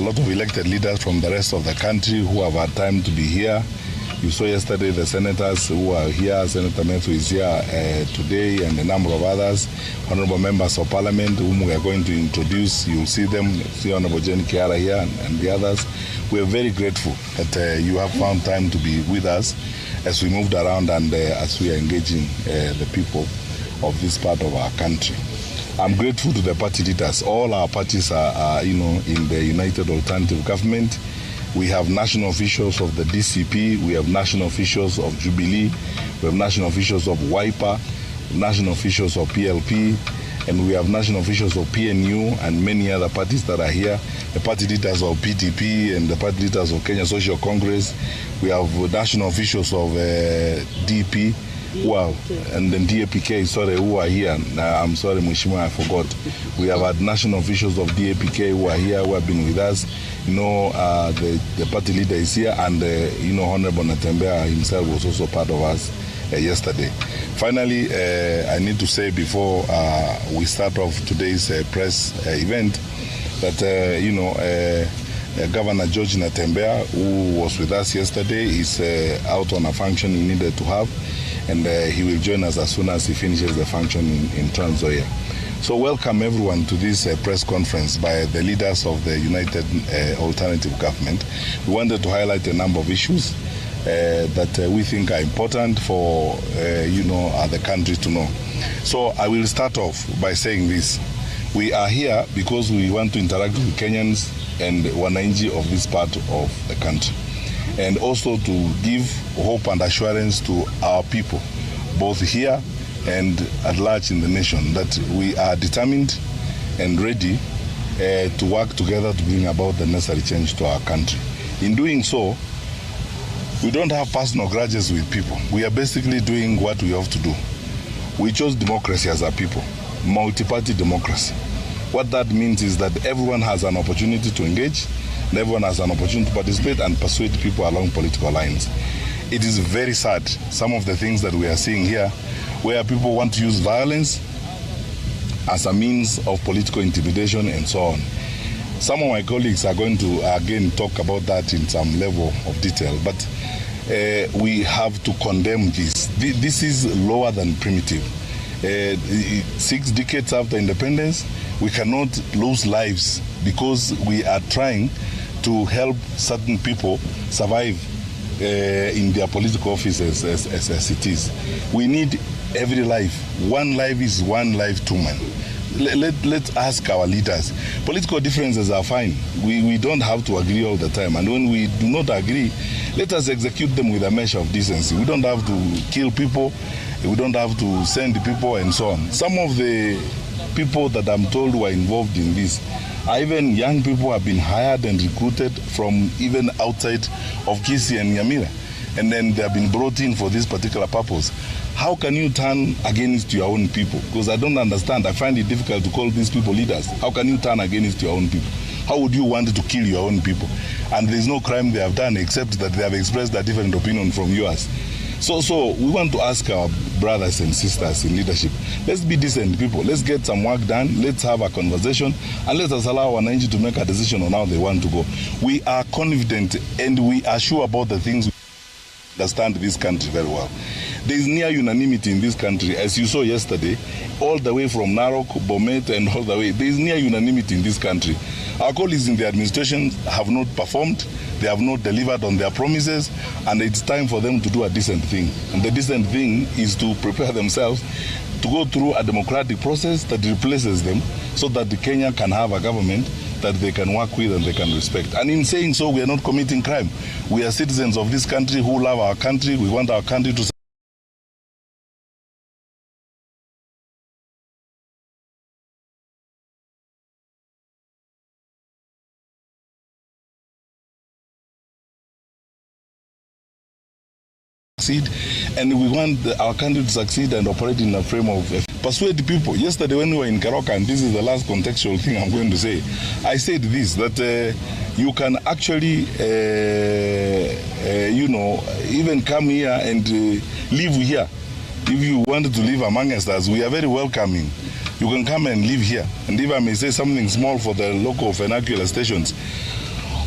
a lot of elected leaders from the rest of the country who have had time to be here. You saw yesterday the senators who are here. Senator Methu is here today, and a number of others, honorable members of parliament whom we are going to introduce. You'll see them, see Honorable Jenny Kiara here and the others. We are very grateful that you have found time to be with us as we moved around and as we are engaging the people of this part of our country. I'm grateful to the party leaders. All our parties are in the United Alternative Government. We have national officials of the DCP, we have national officials of Jubilee, we have national officials of WIPA, national officials of PLP, and we have national officials of PNU and many other parties that are here. The party leaders of PTP and the party leaders of Kenya Social Congress. We have national officials of DP, and then DAPK, who are here. I'm sorry, Mheshimiwa, I forgot. We have had national officials of DAPK who are here, who have been with us. The party leader is here, and Honorable Natembea himself was also part of us yesterday. Finally, I need to say before we start off today's press event that Governor George Natembea, who was with us yesterday, is out on a function he needed to have, and he will join us as soon as he finishes the function in Trans Nzoia. So welcome everyone to this press conference by the leaders of the United Alternative Government. We wanted to highlight a number of issues that we think are important for the country to know. So I will start off by saying this. We are here because we want to interact with Kenyans and wananchi of this part of the country, and also to give hope and assurance to our people, both here and at large in the nation, that we are determined and ready to work together to bring about the necessary change to our country. In doing so, we don't have personal grudges with people. We are basically doing what we have to do. We chose democracy as a people, multi-party democracy. What that means is that everyone has an opportunity to engage, and everyone has an opportunity to participate and persuade people along political lines. It is very sad, some of the things that we are seeing here, where people want to use violence as a means of political intimidation and so on. Some of my colleagues are going to again talk about that in some level of detail, but we have to condemn this. This is lower than primitive. 6 decades after independence, we cannot lose lives because we are trying to help certain people survive in their political offices as it is. We need every life. One life is one life too many. Let's ask our leaders. Political differences are fine. We don't have to agree all the time. And when we do not agree, let us execute them with a measure of decency. We don't have to kill people. We don't have to send people and so on. Some of the people that I'm told were involved in this are even young people who have been hired and recruited from even outside of Gusii and Nyamira. And then they have been brought in for this particular purpose. How can you turn against your own people? Because I don't understand. I find it difficult to call these people leaders. How can you turn against your own people? How would you want to kill your own people? And there's no crime they have done except that they have expressed a different opinion from yours. So we want to ask our brothers and sisters in leadership, let's be decent people. Let's get some work done. Let's have a conversation, and let us allow our NGO to make a decision on how they want to go. We are confident and we are sure about the things we understand this country very well. There is near unanimity in this country, as you saw yesterday, all the way from Narok, Bomet, and all the way. There is near unanimity in this country. Our colleagues in the administration have not performed, they have not delivered on their promises, and it's time for them to do a decent thing. And the decent thing is to prepare themselves to go through a democratic process that replaces them, so that the Kenya can have a government that they can work with and they can respect. And in saying so, we are not committing crime. We are citizens of this country who love our country. We want our country to succeed, and we want our country to succeed and operate in a frame of persuade people. Yesterday when we were in Karoka, and this is the last contextual thing I'm going to say, I said this, that you can actually even come here and live here. If you wanted to live amongst us, we are very welcoming. You can come and live here. And if I may say something small for the local vernacular stations,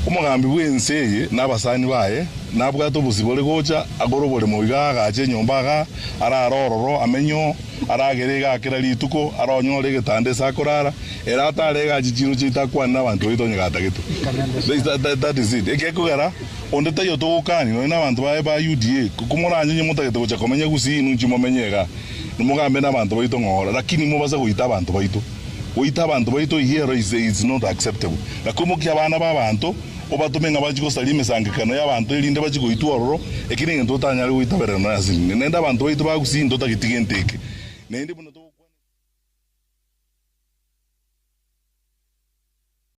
umugambi bw'enseye n'abasani baye nabwato busibole gocha agorobole muiga gache nyombaga ararororo amenyo aragerega akira lituko aronyore getande sakorara era atarega jichino chitakwa n'abantu bitonyegata gitu. That is it. Ekekugara onde tayo tokani no n'abantu baye ba UDA kumuranye nyumutagete gocha komenya Gusii nunchimo menyega numugambe n'abantu bitongora lakini mubaza guita abantu baito guita abantu baito here is not acceptable. Nakumuki abana b'abantu obatumenga bachiko salime sangikano y'abantu elinde bachiko itwaroro ekini ngento tanyali guitabera no yazini nenda abantu baito ba Gusii ndo takitigenteke nende buno